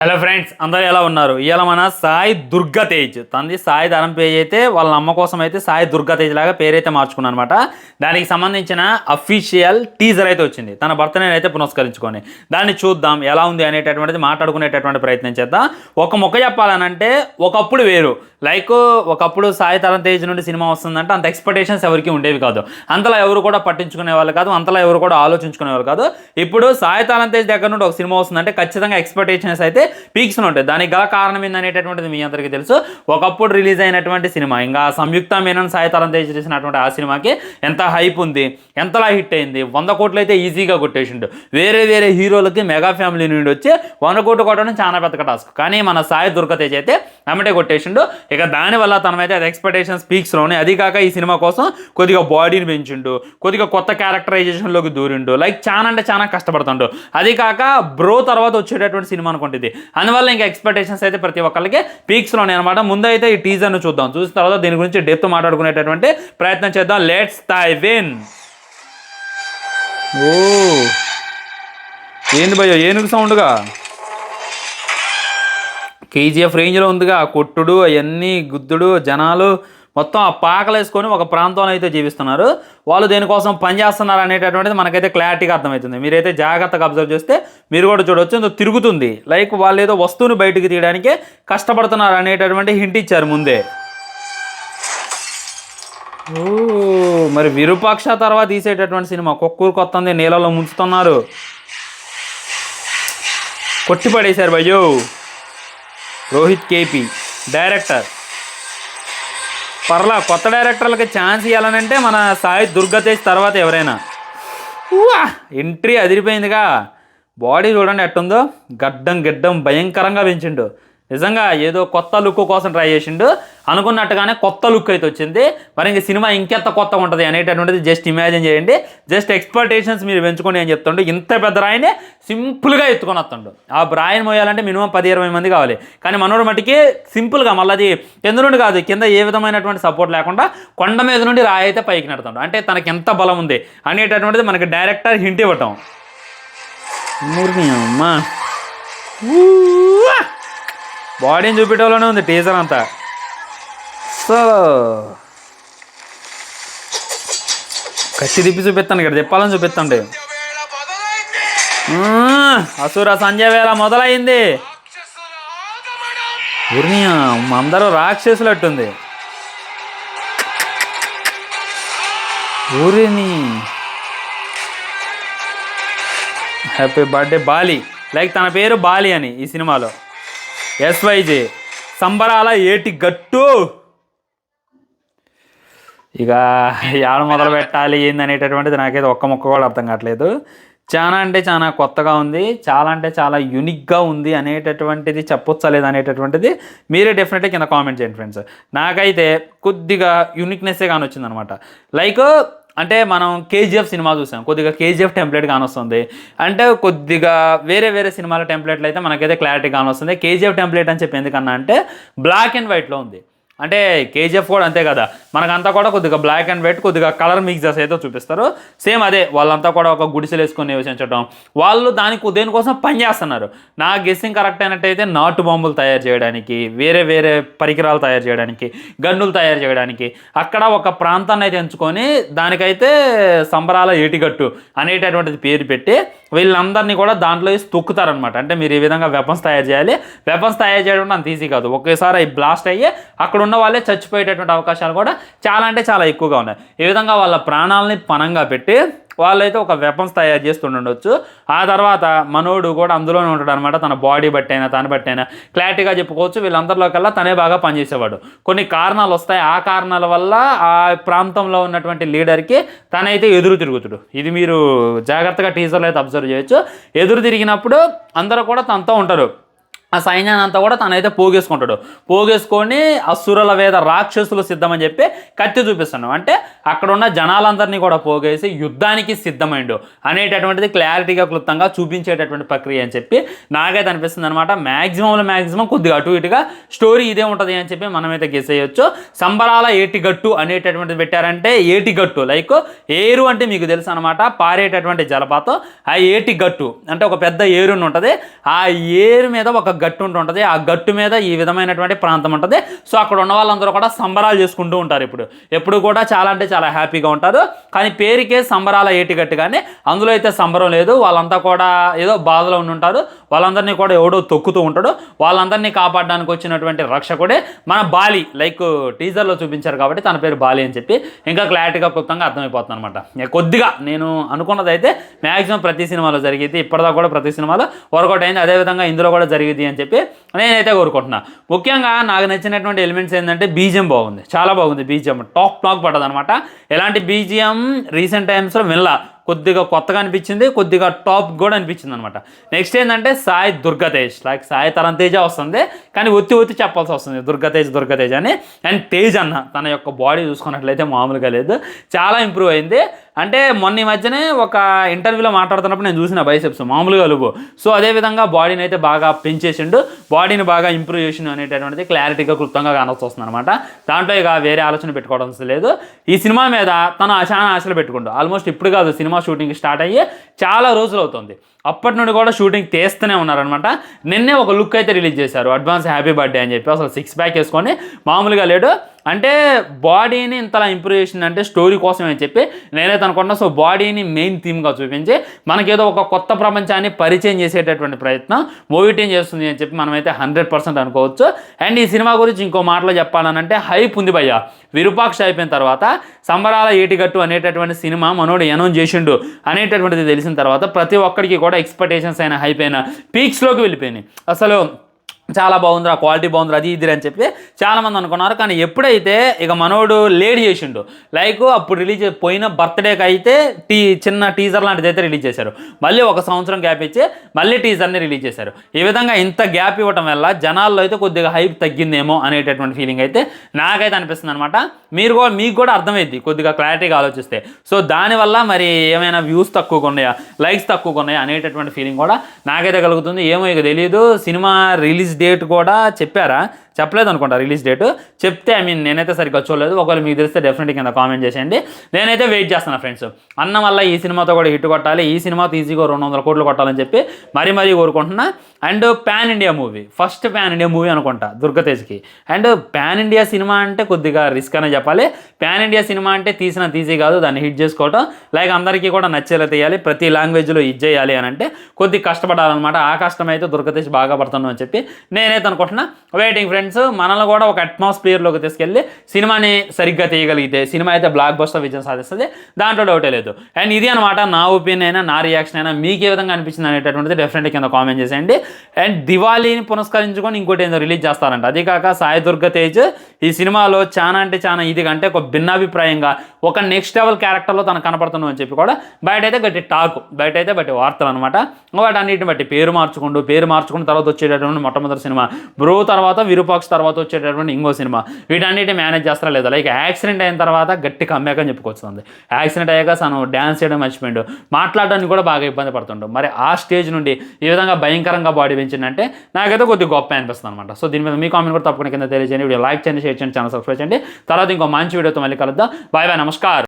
Hello friends, అందరూ ఎలా ఉన్నారు? ఇవాళ మన సాయి దుర్గా తేజ్ తంది సాయి ధరం పేజ్ అయితే వాళ్ళ అమ్మ కోసం అయితే సాయి దుర్గా తేజ్ లాగా పేరైతే మార్చుకున్నాను అనమాట. దానికి సంబంధించిన అఫీషియల్ టీజర్ అయితే వచ్చింది తన బర్త్డే అయితే పునస్కరించుకొని. దాన్ని చూద్దాం ఎలా ఉంది అనేటటువంటిది మాట్లాడుకునేటటువంటి ప్రయత్నం చేద్దాం. ఒక మొక్క చెప్పాలనంటే ఒకప్పుడు వేరు, లైక్ ఒకప్పుడు సాయి ధరం తేజ్ నుండి సినిమా వస్తుందంటే అంత ఎక్స్పెక్టేషన్స్ ఎవరికి ఉండేవి కాదు, అంతలా ఎవరు కూడా పట్టించుకునే వాళ్ళు కాదు, అంతలా ఎవరు కూడా ఆలోచించుకునే వాళ్ళు కాదు. ఇప్పుడు సాయి ధరం తేజ్ దగ్గర నుండి ఒక సినిమా వస్తుందంటే ఖచ్చితంగా ఎక్స్పెక్టేషన్స్ అయితే పీక్స్లో ఉంటాయి. దానికి గల కారణం ఏందనేటటువంటిది మీ అందరికీ తెలుసు. ఒకప్పుడు రిలీజ్ అయినటువంటి సినిమా, ఇంకా సంయుక్త మేనన్ సాయి ధరం తేజ్ చేసినటువంటి ఆ సినిమాకి ఎంత హైప్ ఉంది, ఎంతలా హిట్ అయింది. 100 కోట్లు అయితే ఈజీగా కొట్టేసిండు. వేరే వేరే హీరోలకి మెగా ఫ్యామిలీ నుండి వచ్చి 100 కోట్లు కొట్టడం చాలా పెద్ద టాస్క్, కానీ మన సాయి దుర్గా తేజ్ అయితే అమ్మటే కొట్టేసిండు. ఇక దానివల్ల తనమైతే అది ఎక్స్పెక్టేషన్స్ పీక్స్లోనే. అది కాక ఈ సినిమా కోసం కొద్దిగా బాడీని పెంచిండు, కొద్దిగా కొత్త క్యారెక్టరైజేషన్లోకి దూరిండు, లైక్ చాలా అంటే చాలా కష్టపడుతుండు. అది కాక బ్రో తర్వాత వచ్చేటటువంటి సినిమా అనుకుంటుంది. అందువల్ల ఇంకా ఎక్స్పెక్టేషన్స్ అయితే ప్రతి ఒక్కరికి పీక్స్లోనే అనమాట. ముందైతే ఈ టీజర్ను చూద్దాం, చూసిన తర్వాత దీని గురించి డెప్త్ మాట్లాడుకునేటటువంటి ప్రయత్నం చేద్దాం. Let's dive in. ఓ ఏంది భయ్యో, ఏనుగు సౌండ్గా కేజీఎఫ్ రేంజ్లో ఉందిగా, కొట్టుడు అవన్నీ గుద్దుడు, జనాలు మొత్తం ఆ పాకలు వేసుకొని ఒక ప్రాంతంలో అయితే జీవిస్తున్నారు. వాళ్ళు దేనికోసం పనిచేస్తున్నారు అనేటటువంటిది మనకైతే క్లారిటీగా అర్థమవుతుంది. మీరైతే జాగ్రత్తగా అబ్జర్వ్ చేస్తే మీరు కూడా చూడవచ్చు, ఏదో తిరుగుతుంది, లైక్ వాళ్ళు ఏదో వస్తువుని బయటికి తీయడానికే కష్టపడుతున్నారు అనేటటువంటి హింట్ ఇచ్చారు ముందే. ఓ మరి విరూపాక్ష తర్వాత తీసేటటువంటి సినిమా కొక్కూరు కొత్తంది నీళ్ళలో ముంచుతున్నారు, కొట్టిపడేశారు భయ్యో. Rohit KP director. పర్లా కొత్త డైరెక్టర్లకి ఛాన్స్ ఇవ్వాలనంటే మన సాయి దుర్గా తేజ్ తర్వాత ఎవరైనా. ఎంట్రీ అదిరిపోయిందిగా. బాడీ చూడండి ఎట్టుందో, గడ్డం భయంకరంగా పెంచిండు. నిజంగా ఏదో కొత్త లుక్ కోసం ట్రై చేసిండు, అనుకున్నట్టుగానే కొత్త లుక్ అయితే వచ్చింది. మరి ఇంక సినిమా ఇంకెంత కొత్తగా ఉంటుంది అనేటటువంటిది జస్ట్ ఇమాజిన్ చేయండి. జస్ట్ ఎక్స్పెక్టేషన్స్ మీరు పెంచుకొని అని చెప్తుండే. ఇంత పెద్ద రాయినే సింపుల్గా ఎత్తుకొని వస్తుండు. ఆ రాయిని మోయాలంటే మినిమం 10-20 మంది కావాలి, కానీ మనోడు మట్టికి సింపుల్గా మళ్ళీ అది కింద నుండి కాదు, కింద ఏ విధమైనటువంటి సపోర్ట్ లేకుండా కొండ మీద నుండి రాయి అయితే పైకి నడుతుండు. అంటే తనకి ఎంత బలం ఉంది అనేటటువంటిది మనకి డైరెక్టర్ హింట్ ఇవ్వటం. అమ్మా బాడీని చూపించడంలోనే ఉంది టీజర్ అంతా. సో కత్తి తిప్పి చూపిస్తాను, ఇక్కడ చెప్పాలని చూపిస్తాండి. అసుర సంజయ్ వేళ మొదలైంది. ఊరిని అందరూ రాక్షసులట్టుంది. ఊరిని హ్యాపీ బర్త్డే బాలి, లైక్ తన పేరు బాలి అని ఈ సినిమాలో. ఎస్వైజే సంబరాల ఏటి గట్టు. ఇక ఏడ మొదలు పెట్టాలి ఏందనేటటువంటిది నాకైతే ఒక్క మొక్క కూడా అర్థం కావట్లేదు. చాలా అంటే చాలా కొత్తగా ఉంది, చాలా అంటే చాలా యూనిక్గా ఉంది అనేటటువంటిది చెప్పొచ్చలేదు అనేటటువంటిది మీరే డెఫినెట్గా కింద కామెంట్ చేయండి ఫ్రెండ్స్. నాకైతే కొద్దిగా యూనిక్నెస్సే కానొచ్చింది అనమాట. లైక్ అంటే మనం కేజీఎఫ్ సినిమా చూసాం, కొద్దిగా కేజీఎఫ్ టెంప్లెట్ కానొస్తుంది. అంటే కొద్దిగా వేరే వేరే సినిమాల టెంప్లెట్లు అయితే మనకైతే క్లారిటీ కానొస్తుంది. కేజీఎఫ్ టెంప్లెట్ అని చెప్పి ఎందుకన్నా అంటే బ్లాక్ అండ్ వైట్లో ఉంది. అంటే కేజీఎఫ్ కూడా అంతే కదా, మనకంతా కూడా కొద్దిగా బ్లాక్ అండ్ వైట్, కొద్దిగా కలర్ మిక్సెస్ అయితే చూపిస్తారు. సేమ్ అదే వాళ్ళంతా కూడా ఒక గుడిసెలు వేసుకొని నివసించడం, వాళ్ళు దేనికోసం పని చేస్తున్నారు. నా గెస్సింగ్ కరెక్ట్ అయినట్టయితే నాటు బాంబులు తయారు చేయడానికి, వేరే వేరే పరికరాలు తయారు చేయడానికి, గన్నులు తయారు చేయడానికి అక్కడ ఒక ప్రాంతాన్ని అయితే ఎంచుకొని దానికైతే సంబరాల ఏటిగట్టు అనేటటువంటిది పేరు పెట్టి వీళ్ళందరినీ కూడా దాంట్లో వేసి తొక్కుతారనమాట. అంటే మీరు ఈ విధంగా వెపన్స్ తయారు చేయాలి. వెపన్స్ తయారు చేయడం అంత ఈజీ కాదు, ఒకేసారి అవి బ్లాస్ట్ అయ్యి అక్కడ ఉన్న వాళ్ళే చచ్చిపోయేటటువంటి అవకాశాలు కూడా చాలా అంటే చాలా ఎక్కువగా ఉన్నాయి. ఈ విధంగా వాళ్ళ ప్రాణాలని పణంగా పెట్టి వాళ్ళైతే ఒక వెపన్స్ తయారు చేస్తుండొచ్చు. ఆ తర్వాత మనోడు కూడా అందులోనే ఉంటాడు అనమాట. తన బాడీ బట్టి అయినా తన బట్టి అయినా క్లారిటీగా చెప్పుకోవచ్చు. వీళ్ళందరిలో కల్లా తనే బాగా పనిచేసేవాడు. కొన్ని కారణాలు వస్తాయి, ఆ కారణాల వల్ల ఆ ప్రాంతంలో ఉన్నటువంటి లీడర్కి తనైతే ఎదురు తిరుగుతుడు. ఇది మీరు జాగ్రత్తగా టీజర్లో అయితే అబ్జర్వ్ చేయొచ్చు. ఎదురు తిరిగినప్పుడు అందరూ కూడా తనతో ఉంటారు. ఆ సైన్యాన్ని అంతా కూడా తనైతే పోగేసుకుంటాడు. పోగేసుకొని అసురుల వేద రాక్షసులు సిద్ధమని చెప్పి కత్తి చూపిస్తాను. అంటే అక్కడ ఉన్న జనాలందరినీ కూడా పోగేసి యుద్ధానికి సిద్ధమైండు అనేటటువంటిది క్లారిటీగా క్లుప్తంగా చూపించేటటువంటి ప్రక్రియ అని చెప్పి నాకైతే అనిపిస్తుంది అనమాట. మ్యాక్సిమం కొద్దిగా అటు ఇటుగా స్టోరీ ఇదే ఉంటుంది అని చెప్పి మనమైతే గెస్ చేయొచ్చు. సంబరాల ఏటిగట్టు అనేటటువంటిది పెట్టారంటే ఏటిగట్టు లైక్ ఏరు అంటే మీకు తెలుసు అనమాట, పారేటటువంటి జలపాతం. ఆ ఏటిగట్టు అంటే ఒక పెద్ద ఏరుని ఉంటుంది. ఆ ఏరు మీద ఒక గట్టు ఉంటుంది, ఆ గట్టు మీద ఈ విధమైనటువంటి ప్రాంతం ఉంటుంది. సో అక్కడ ఉన్న వాళ్ళందరూ కూడా సంబరాలు చేసుకుంటూ ఉంటారు. ఎప్పుడు కూడా చాలా అంటే చాలా హ్యాపీగా ఉంటారు. కానీ పేరుకే సంబరాల ఏటిగట్టు, కానీ అందులో అయితే సంబరం లేదు. వాళ్ళంతా కూడా ఏదో బాధలో ఉంటారు. వాళ్ళందరినీ కూడా ఎవడో తొక్కుతూ ఉంటాడు. వాళ్ళందరినీ కాపాడడానికి వచ్చినటువంటి రక్షకుడే మన బాలి. లైక్ టీజర్లో చూపించారు కాబట్టి తన పేరు బాలి అని చెప్పి ఇంకా క్లారిటీగా క్లుప్తంగా అర్థమైపోతుంది అనమాట. కొద్దిగా నేను అనుకున్నది అయితే మ్యాక్సిమం ప్రతి సినిమాలో జరిగింది, ఇప్పటిదాకా కూడా ప్రతి సినిమాలో వర్కౌట్ అయింది, అదేవిధంగా ఇందులో కూడా జరిగింది అని చెప్పి నేనైతే కోరుకుంటున్నా. ముఖ్యంగా నాకు నచ్చినటువంటి ఎలిమెంట్స్ ఏంటంటే బీజిఎం బాగుంది, చాలా బాగుంది. బీజిఎం టాప్ పడ్డది అనమాట. ఎలాంటి బీజిఎం రీసెంట్ టైమ్స్లో వినలా, కొద్దిగా కొత్తగా అనిపించింది, కొద్దిగా టాప్ కూడా అనిపించింది అనమాట. నెక్స్ట్ ఏంటంటే సాయి దుర్గతేజ్, లైక్ సాయి తరం తేజ వస్తుంది కానీ ఒత్తి చెప్పాల్సి వస్తుంది దుర్గతేజ్ అని. అండ్ తేజ్ అన్న తన యొక్క బాడీ చూసుకున్నట్లయితే మామూలుగా లేదు, చాలా ఇంప్రూవ్ అయింది. అంటే మొన్న ఈ మధ్యనే ఒక ఇంటర్వ్యూలో మాట్లాడుతున్నప్పుడు నేను చూసిన బైసెప్స్ మామూలుగా లేవు. సో అదేవిధంగా బాడీని అయితే బాగా పెంచేసిండు, బాడీని బాగా ఇంప్రూవ్ చేసిండు అనేటటువంటిది క్లారిటీగా క్లుప్తంగా కానొస్తుంది అనమాట. దాంట్లో ఇక వేరే ఆలోచన పెట్టుకోవడం లేదు. ఈ సినిమా మీద తను చాలా ఆశలు పెట్టుకుంటూ ఆల్మోస్ట్ ఇప్పుడు కాదు, సినిమా షూటింగ్ స్టార్ట్ అయ్యి చాలా రోజులు అవుతుంది, అప్పటి నుండి కూడా షూటింగ్ చేస్తూనే ఉన్నారనమాట. నిన్నే ఒక లుక్ అయితే రిలీజ్ చేశారు, అడ్వాన్స్ హ్యాపీ బర్త్డే అని చెప్పి. అసలు 6 ప్యాక్ వేసుకొని మామూలుగా లేడు. అంటే బాడీని ఇంతలా ఇంప్రూవ్ చేసిందంటే స్టోరీ కోసం అని చెప్పి నేనైతే అనుకున్నా. సో బాడీని మెయిన్ థీమ్గా చూపించి మనకేదో ఒక కొత్త ప్రపంచాన్ని పరిచయం చేసేటటువంటి ప్రయత్నం మూవీ టీం చేస్తుంది అని చెప్పి మనమైతే 100% అనుకోవచ్చు. అండ్ ఈ సినిమా గురించి ఇంకో మాటలో చెప్పాలనంటే హైప్ ఉంది భయ్య. విరూపాక్ష అయిపోయిన తర్వాత సంబరాల ఏటిగట్టు అనేటటువంటి సినిమా మనోడు అనౌన్స్ చేసిండు అనేటటువంటిది తెలిసిన తర్వాత ప్రతి ఒక్కరికి కూడా ఎక్స్పెక్టేషన్స్ అయిన హైప్ అయిన పీక్స్లోకి వెళ్ళిపోయినాయి. అసలు చాలా బాగుందిరా, క్వాలిటీ బాగుందిరా, అది ఇది అని చెప్పి చాలామంది అనుకున్నారు. కానీ ఎప్పుడైతే ఇక మనోడు లేట్ చేసిండు, లైక్ అప్పుడు రిలీజ్ పోయిన బర్త్డేకి అయితే చిన్న టీజర్ లాంటిది అయితే రిలీజ్ చేశారు. మళ్ళీ 1 సంవత్సరం గ్యాప్ ఇచ్చి మళ్ళీ టీజర్ని రిలీజ్ చేశారు. ఈ విధంగా ఇంత గ్యాప్ ఇవ్వడం వల్ల జనాల్లో అయితే కొద్దిగా హైప్ తగ్గిందేమో అనేటటువంటి ఫీలింగ్ అయితే నాకైతే అనిపిస్తుంది అనమాట. మీకు కూడా అర్థమైంది కొద్దిగా క్లారిటీగా ఆలోచిస్తే. సో దానివల్ల మరి ఏమైనా వ్యూస్ తక్కువగా ఉన్నాయా, లైక్స్ తక్కువగా ఉన్నాయా అనేటటువంటి ఫీలింగ్ కూడా నాకైతే కలుగుతుంది. ఏమో ఇక తెలియదు. సినిమా రిలీజ్ డేట్ కూడా చెప్పలేదు అనుకుంటా. రిలీజ్ డేట్ చెప్తే నేనైతే సరిగ్గా చూడలేదు. ఒకవేళ మీకు తెలిస్తే డెఫినెట్గా కింద కామెంట్ చేసేయండి. నేనైతే వెయిట్ చేస్తాను ఫ్రెండ్స్. అన్న వల్ల ఈ సినిమాతో కూడా హిట్ కొట్టాలి, ఈ సినిమాతో ఈజీగా 200 కోట్లు కొట్టాలని చెప్పి మరీ కోరుకుంటున్నా. And pan India movie, first pan India movie అనుకుంటా దుర్గతేజ్కి. అండ్ పాన్ ఇండియా సినిమా అంటే కొద్దిగా రిస్క్ అనే చెప్పాలి. పాన్ ఇండియా సినిమా అంటే తీసి కాదు, దాన్ని హిట్ చేసుకోవటం, లైక్ అందరికీ కూడా నచ్చేలా తీయాలి, ప్రతి లాంగ్వేజ్లో ఇది చేయాలి అని అంటే కొద్దిగా కష్టపడాలన్నమాట. ఆ కష్టం అయితే దుర్గతేజ్ బాగా పడుతున్నాను అని చెప్పి నేనైతే అనుకుంటున్నా. Waiting friends. మనల్ని కూడా ఒక అట్మాస్ఫియర్లోకి తీసుకెళ్ళి సినిమాని సరిగ్గా తీయగలిగితే సినిమా అయితే బ్లాక్ బస్టర్ విజయం సాధిస్తుంది, దాంట్లో డౌటే లేదు. అండ్ ఇది అనమాట నా ఒపీనియన్ అయినా నా రియాక్షన్ అయినా మీకు ఏ విధంగా అనిపించింది అనేటటువంటిది డెఫినెట్గా కింద కామెంట్ చేసేయండి. అండ్ దివాళీని పునస్కరించుకొని ఇంకోటి ఏదో రిలీజ్ చేస్తారంట. అది కాక సాయి దుర్గతేజ్ ఈ సినిమాలో చాలా అంటే చాలా ఇది కంటే ఒక భిన్నాభిప్రాయంగా ఒక నెక్స్ట్ లెవెల్ క్యారెక్టర్లో తను కనపడుతున్నావు అని చెప్పి కూడా బయట అయితే గట్టి టాక్, బయట అయితే బట్టి వార్తలు అనమాట. వాటన్నిటిని బట్టి పేరు మార్చుకుంటూ తర్వాత వచ్చేటటువంటి మొట్టమొదటి సినిమా బ్రో, తర్వాత విరూపాక్ష తర్వాత వచ్చేటటువంటి ఇంకో సినిమా, వీటన్నిటి మేనేజ్ చేస్తారా లేదా. లైక్ యాక్సిడెంట్ అయిన తర్వాత గట్టి కమ్యాక్ అని చెప్పుకొస్తుంది. యాక్సిడెంట్ అయ్యాక తను డ్యాన్స్ చేయడం మర్చిపోయిండు, మాట్లాడడానికి కూడా బాగా ఇబ్బంది పడుతుండు. మరి ఆ స్టేజ్ నుండి ఈ విధంగా భయంకరంగా బాడీ పెంచిందంటే నాకైతే కొద్దిగా గొప్ప అనిపిస్తుంది అనమాట. సో దీని మీద మీ కామెంట్ కూడా తప్పకుండా కింద తెలియజేయండి. వీడియో లైక్ చేయండి, షేర్ చేయండి, ఛానల్ సబ్స్క్రైబ్ చేయండి. తర్వాత ఇంకో మంచి వీడియోతో మళ్ళీ కలుద్దాం. బాయ్ బాయ్, నమస్కారం.